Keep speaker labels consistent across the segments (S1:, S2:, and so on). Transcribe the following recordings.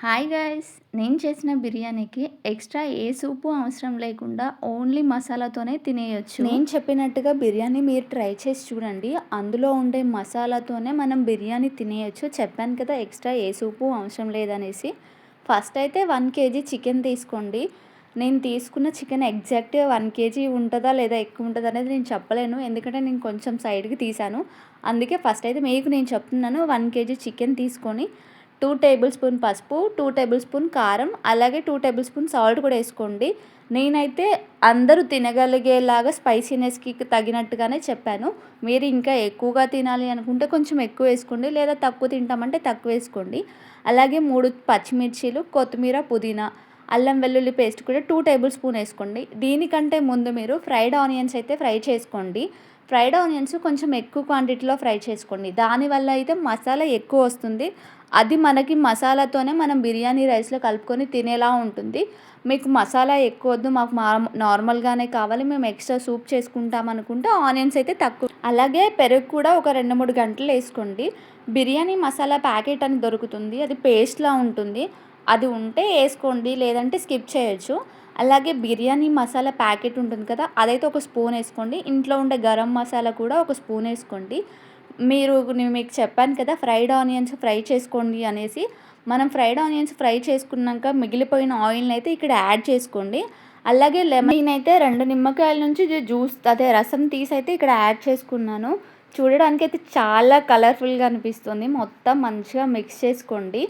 S1: Hi guys, నేను చేసిన బిర్యానీకి ఎక్స్ట్రా ఏ సూపు అవసరం లేకుండా ఓన్లీ మసాలాతోనే తినేయొచ్చు. నేను చెప్పినట్టుగా బిర్యానీ మీరు ట్రై చేసి చూడండి. అందులో ఉండే మసాలాతోనే మనం బిర్యానీ తినేయొచ్చు. చెప్పాను కదా ఎక్స్ట్రా ఏ సూపు అవసరం లేదనేసి. ఫస్ట్ అయితే 1 కేజీ చికెన్ తీసుకోండి. నేను తీసుకున్న చికెన్ ఎగ్జాక్ట్గా 1 కేజీ ఉంటుందా లేదా ఎక్కువ ఉంటుందా అనేది నేను చెప్పలేను, ఎందుకంటే నేను కొంచెం సైడ్కి తీసాను. అందుకే ఫస్ట్ అయితే మీకు నేను చెప్తున్నాను. 1 కేజీ చికెన్ తీసుకొని 2 టేబుల్ స్పూన్ పసుపు, 2 టేబుల్ స్పూన్ కారం, అలాగే 2 టేబుల్ స్పూన్ సాల్ట్ కూడా వేసుకోండి. నేనైతే అందరూ తినగలిగేలాగా స్పైసీనెస్కి తగినట్టుగానే చెప్పాను. మీరు ఇంకా ఎక్కువగా తినాలి అనుకుంటే కొంచెం ఎక్కువ వేసుకోండి, లేదా తక్కువ తింటామంటే తక్కువ వేసుకోండి. అలాగే 3 పచ్చిమిర్చీలు, కొత్తిమీర, పుదీనా, అల్లం వెల్లుల్లి పేస్ట్ కూడా 2 టేబుల్ స్పూన్ వేసుకోండి. దీనికంటే ముందు మీరు ఫ్రైడ్ ఆనియన్స్ అయితే ఫ్రై చేసుకోండి. ఫ్రైడ్ ఆనియన్స్ కొంచెం ఎక్కువ క్వాంటిటీలో ఫ్రై చేసుకోండి. దానివల్ల అయితే మసాలా ఎక్కువ వస్తుంది. అది మనకి మసాలాతోనే మనం బిర్యానీ రైస్లో కలుపుకొని తినేలా ఉంటుంది. మీకు మసాలా ఎక్కువ వద్దు, మాకు నార్మల్గానే కావాలి, మేము ఎక్స్ట్రా సూప్ చేసుకుంటాం అనుకుంటే ఆనియన్స్ అయితే తక్కువ. అలాగే పెరుగు కూడా ఒక 2-3 గంటలు వేసుకోండి. బిర్యానీ మసాలా ప్యాకెట్ అని దొరుకుతుంది, అది పేస్ట్లా ఉంటుంది. అది ఉంటే వేసుకోండి, లేదంటే స్కిప్ చేయొచ్చు. అలాగే బిర్యానీ మసాలా ప్యాకెట్ ఉంటుంది కదా, అదైతే ఒక స్పూన్ వేసుకోండి. ఇంట్లో ఉండే గరం మసాలా కూడా ఒక స్పూన్ వేసుకోండి. నేను మీకు చెప్పాను కదా ఫ్రైడ్ ఆనియన్స్ ఫ్రై చేసుకోండి అనేసి. మనం ఫ్రైడ్ ఆనియన్స్ ఫ్రై చేసుకున్నాక మిగిలిపోయిన ఆయిల్ని అయితే ఇక్కడ యాడ్ చేసుకోండి. అలాగే లెమన్ అయితే 2 నిమ్మకాయల నుంచి జ్యూస్ అదే రసం తీసి అయితే ఇక్కడ యాడ్ చేసుకున్నాను. చూడడానికి అయితే చాలా కలర్ఫుల్గా అనిపిస్తుంది. మొత్తం మంచిగా మిక్స్ చేసుకోండి.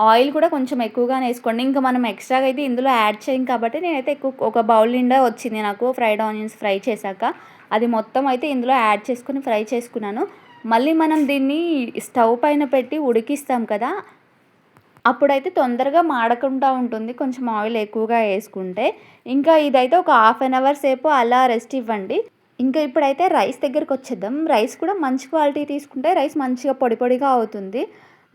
S1: ఆయిల్ కూడా కొంచెం ఎక్కువగానే వేసుకోండి. ఇంకా మనం ఎక్స్ట్రాగా అయితే ఇందులో యాడ్ చేయం కాబట్టి నేనైతే ఒక బౌల్ నిండా వచ్చింది నాకు ఫ్రైడ్ ఆనియన్స్ ఫ్రై చేశాక. అది మొత్తం అయితే ఇందులో యాడ్ చేసుకొని ఫ్రై చేసుకున్నాను. మళ్ళీ మనం దీన్ని స్టవ్ పైన పెట్టి ఉడికిస్తాం కదా, అప్పుడైతే తొందరగా మాడకుండా ఉంటుంది కొంచెం ఆయిల్ ఎక్కువగా వేసుకుంటే. ఇంకా ఇదైతే ఒక 1/2 అవర్ సేపు అలా రెస్ట్ ఇవ్వండి. ఇంకా ఇప్పుడైతే రైస్ దగ్గరికి వచ్చేద్దాం. రైస్ కూడా మంచి క్వాలిటీ తీసుకుంటే రైస్ మంచిగా పొడి పొడిగా అవుతుంది.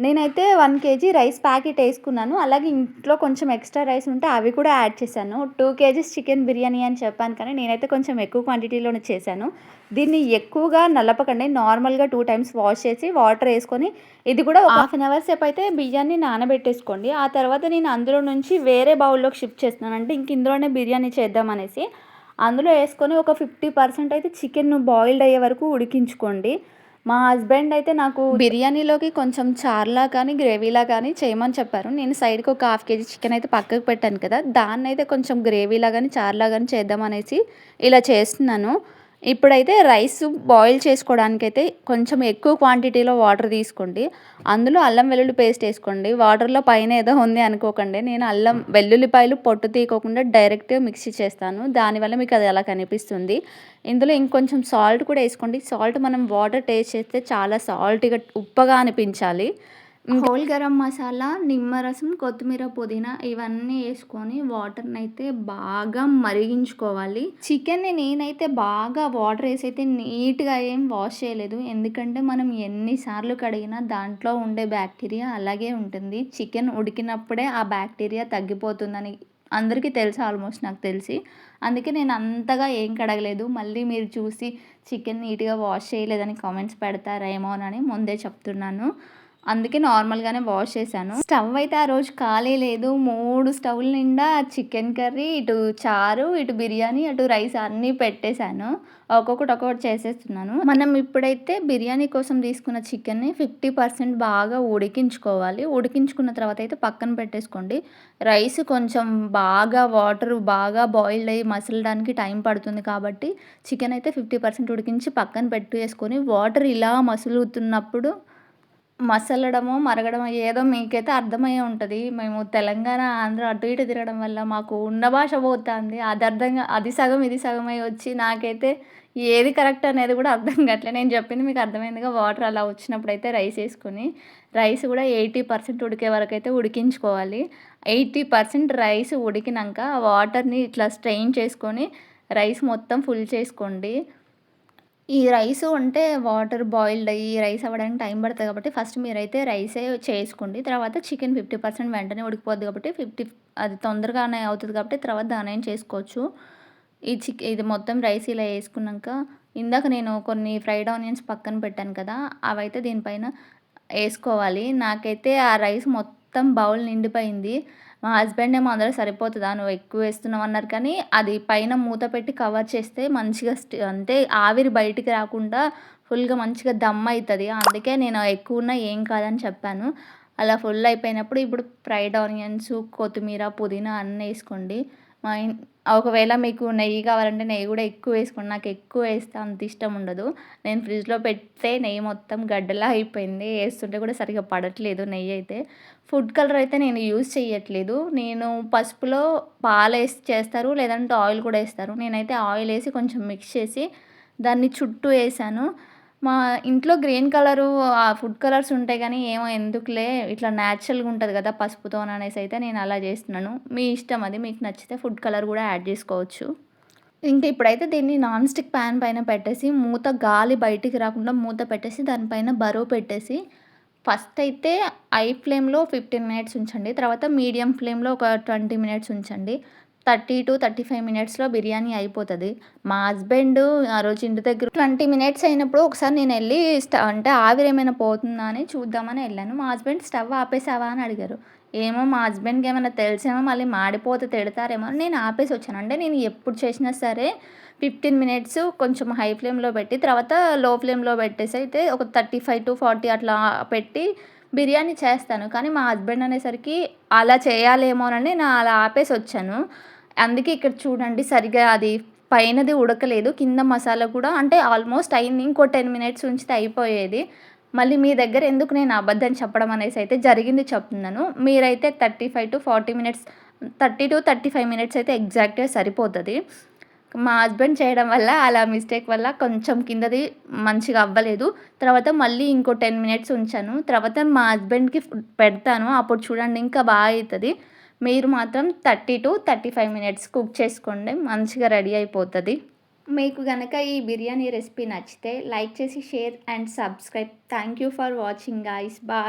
S1: నేనైతే 1 కేజీ రైస్ ప్యాకెట్ వేసుకున్నాను. అలాగే ఇంట్లో కొంచెం ఎక్స్ట్రా రైస్ ఉంటే అవి కూడా యాడ్ చేశాను. 2 కేజీస్ చికెన్ బిర్యానీ అని చెప్పాను, కానీ నేనైతే కొంచెం ఎక్కువ క్వాంటిటీలోనే చేశాను. దీన్ని ఎక్కువగా నలపకండి. నార్మల్గా 2 టైమ్స్ వాష్ చేసి వాటర్ వేసుకొని ఇది కూడా ఒక 1/2 అవర్ సేపు అయితే బియ్యాన్ని నానబెట్టేసుకోండి. ఆ తర్వాత నేను అందులో నుంచి వేరే బౌల్లోకి షిఫ్ట్ చేస్తున్నాను. అంటే ఇంక ఇందులోనే బిర్యానీ చేద్దాం అనేసి అందులో వేసుకొని ఒక 50% అయితే చికెన్ బాయిల్డ్ అయ్యే వరకు ఉడికించుకోండి. మా హస్బెండ్ అయితే నాకు బిర్యానీలోకి కొంచెం చార్లా కానీ గ్రేవీలా కానీ చేయమని చెప్పారు. నేను సైడ్కి ఒక 1/2 కేజీ చికెన్ అయితే పక్కకు పెట్టాను కదా, దాన్ని అయితే కొంచెం గ్రేవీలా కానీ చార్లా కానీ చేద్దామనేసి ఇలా చేస్తున్నాను. ఇప్పుడైతే రైస్ బాయిల్ చేసుకోవడానికైతే కొంచెం ఎక్కువ క్వాంటిటీలో వాటర్ తీసుకోండి. అందులో అల్లం వెల్లుల్లి పేస్ట్ వేసుకోండి. వాటర్లో పైన ఏదో ఉంది అనుకోకండి, నేను అల్లం వెల్లుల్లిపాయలు పొట్టు తీయకోకుండా డైరెక్ట్గా మిక్సీ చేస్తాను. దానివల్ల మీకు అది అలా కనిపిస్తుంది. ఇందులో ఇంకొంచెం సాల్ట్ కూడా వేసుకోండి. సాల్ట్ మనం వాటర్ టేస్ట్ చేస్తే చాలా సాల్ట్గా ఉప్పగా అనిపించాలి. హోల్ గరం మసాలా, నిమ్మరసం, కొత్తిమీర, పుదీనా ఇవన్నీ వేసుకొని వాటర్ని అయితే బాగా మరిగించుకోవాలి. చికెన్ని నేనైతే బాగా వాటర్ వేసి అయితే నీట్గా ఏం వాష్ చేయలేదు, ఎందుకంటే మనం ఎన్నిసార్లు కడిగినా దాంట్లో ఉండే బ్యాక్టీరియా అలాగే ఉంటుంది. చికెన్ ఉడికినప్పుడే ఆ బ్యాక్టీరియా తగ్గిపోతుందని అందరికీ తెలుసు, ఆల్మోస్ట్ నాకు తెలిసి. అందుకే నేను అంతగా ఏం కడగలేదు. మళ్ళీ మీరు చూసి చికెన్ నీట్గా వాష్ చేయలేదని కామెంట్స్ పెడతారేమోనని ముందే చెప్తున్నాను. అందుకే నార్మల్గానే వాష్ చేశాను. స్టవ్ అయితే ఆ రోజు ఖాళీ లేదు. 3 స్టవ్ల నిండా చికెన్ కర్రీ, ఇటు చారు, ఇటు బిర్యానీ, అటు రైస్ అన్నీ పెట్టేశాను. ఒక్కొక్కటి చేసేస్తున్నాను. మనం ఇప్పుడైతే బిర్యానీ కోసం తీసుకున్న చికెన్ని 50% బాగా ఉడికించుకోవాలి. ఉడికించుకున్న తర్వాత అయితే పక్కన పెట్టేసుకోండి. రైస్ కొంచెం వాటర్ బాగా బాయిల్డ్ అయ్యి మసలడానికి టైం పడుతుంది కాబట్టి చికెన్ అయితే 50% ఉడికించి పక్కన పెట్టేసుకొని వాటర్ ఇలా మసులుతున్నప్పుడు మసలడమో, మరగడమో ఏదో మీకైతే అర్థమయ్యే ఉంటది. మేము తెలంగాణ, ఆంధ్ర అటు ఇటు తిరగడం వల్ల మాకు ఉన్న భాష పోతుంది. అది సగం ఇది సగం అయ్యి వచ్చి నాకైతే ఏది కరెక్ట్ అనేది కూడా అర్థం కావట్లే. నేను చెప్పింది మీకు అర్థమైందిగా. వాటర్ అలా వచ్చినప్పుడైతే రైస్ వేసుకొని రైస్ కూడా 80% ఉడికే వరకు అయితే ఉడికించుకోవాలి. 80% రైస్ ఉడికినాక వాటర్ని ఇట్లా స్ట్రెయిన్ చేసుకొని రైస్ మొత్తం ఫుల్ చేసుకోండి. ఈ రైస్ అంటే వాటర్ బాయిల్డ్ అయ్యి రైస్ అవ్వడానికి టైం పడుతుంది కాబట్టి ఫస్ట్ మీరైతే రైసే చేసుకోండి. తర్వాత చికెన్ 50% వెంటనే ఉడికిపోద్ది కాబట్టి అది తొందరగానే అవుతుంది కాబట్టి తర్వాత దానేం చేసుకోవచ్చు. ఇది మొత్తం రైస్ ఇలా వేసుకున్నాక ఇందాక నేను కొన్ని ఫ్రైడ్ ఆనియన్స్ పక్కన పెట్టాను కదా, అవైతే దీనిపైన వేసుకోవాలి. నాకైతే ఆ రైస్ మొత్తం బౌల్ నిండిపోయింది. మా హస్బెండ్ ఏమో "అందులో సరిపోతదా? నువ్వు ఎక్కువ వేస్తున్నావు" అన్నారు. కానీ అది పైన మూత పెట్టి కవర్ చేస్తే మంచిగా అంటే ఆవిరి బయటికి రాకుండా ఫుల్‌గా మంచిగా దమ్ అయితది. అందుకే నేను ఎక్కువున్నా ఏం కాదని చెప్పాను. అలా ఫుల్ అయిపోయినప్పుడు ఇప్పుడు ఫ్రైడ్ ఆనియన్స్, కొత్తిమీర, పుదీనా అన్నీ ఏసుకోండి. మా ఇన్ ఒకవేళ మీకు నెయ్యి కావాలంటే నెయ్యి గూడా ఎక్కువ వేసుకోండి. నాకు ఎక్కువ వేస్తే అంత ఇష్టం ఉండదు. నేను ఫ్రిడ్జ్‌లో పెడితే నెయ్యి మొత్తం గడ్డలా అయిపోయింది. ఏస్తుంటే కూడా సరిగ్గా పడట్లేదు నెయ్యయితే. ఫుడ్ కలర్ అయితే నేను యూజ్ చెయ్యట్లేదు. నేను పసుపులో పాలేసి చేస్తారు, లేదంటే ఆయిల్ కూడా ఏస్తారు. నేనైతే ఆయిల్ ఏసి కొంచెం మిక్స్ చేసి దాన్ని చుట్టూ ఏసాను. మా ఇంట్లో గ్రీన్ కలరు ఫుడ్ కలర్స్ ఉంటాయి గానీ, ఏమో ఎందుకులే ఇట్లా న్యాచురల్‌గా ఉంటది కదా పసుపుతోననేసి అయితే నేను అలా చేస్తున్నాను. మీ ఇష్టం అది. మీకు నచ్చితే ఫుడ్ కలర్ కూడా యాడ్ చేసుకోవచ్చు. ఇంక ఇప్పుడైతే దీన్ని నాన్ స్టిక్ పాన్ పైన పెట్టేసి మూత గాలి బయటికి రాకుండా మూత పెట్టేసి దానిపైన బరువు పెట్టేసి ఫస్ట్ అయితే హై ఫ్లేమ్‌లో 15 మినిట్స్ ఉంచండి. తర్వాత మీడియం ఫ్లేమ్‌లో ఒక 20 మినిట్స్ ఉంచండి. 30-35 మినిట్స్‌లో బిర్యానీ అయిపోతది. మా హస్బెండ్ ఆ రోజు ఇంటి దగ్గర 20 మినిట్స్ అయినప్పుడు ఒకసారి నేనెళ్ళి అంటే ఆవిరేమైనా పోతుందా అని చూద్దామని ఎళ్ళాను. మా హస్బెండ్ "స్టవ్ ఆపేసావా?" అని అడిగారు. ఏమో మా హస్బెండ్‌కి ఏమన్నా తెలిసేమో మళ్ళీ మాడిపోతే తిడతారేమో అని నేను ఆపేసొచ్చాను. అంటే నేను ఎప్పుడు చేసినా సరే 15 మినిట్స్ కొంచెం హై ఫ్లేమ్‌లో పెట్టి తర్వాత లో ఫ్లేమ్‌లో పెట్టేసి అయితే ఒక 35-40 అట్లా పెట్టి బిర్యానీ చేస్తాను. కానీ మా హస్బెండ్ అనేసరికి అలా చేయాలేమోనని నేను అలా ఆపేసొచ్చాను. అందుకే ఇక్కడ చూడండి సరిగ్గా అది పైనది ఉడకలేదు. కింద మసాలా కూడా అంటే ఆల్మోస్ట్ అయింది. ఇంకో 10 మినిట్స్ ఉంచితే అయిపోయేది. మళ్ళీ మీ దగ్గర ఎందుకు నేను అబద్ధం చెప్పడం అనేసి అయితే జరిగింది చెప్తున్నాను. మీరైతే 35-40 మినిట్స్ 30-35 మినిట్స్ అయితే ఎగ్జాక్ట్‌గా సరిపోతది. మా హస్బెండ్ చేయడం వల్ల అలా మిస్టేక్ వల్ల కొంచెం కిందది మంచిగా అవ్వలేదు. తర్వాత మళ్ళీ ఇంకో 10 మినిట్స్ ఉంచాను. తర్వాత మా హస్బెండ్‌కి పెడతాను. అప్పుడు చూడండి ఇంకా బాగా అయితది. మీరు మాత్రం 30-35 మినిట్స్ కుక్ చేసుకోండి. మంచిగా రెడీ అయిపోతది. మీకు గనక ఈ బిర్యానీ రెసిపీ నచ్చితే లైక్ చేసి share and subscribe. Thank you for watching guys. Bye.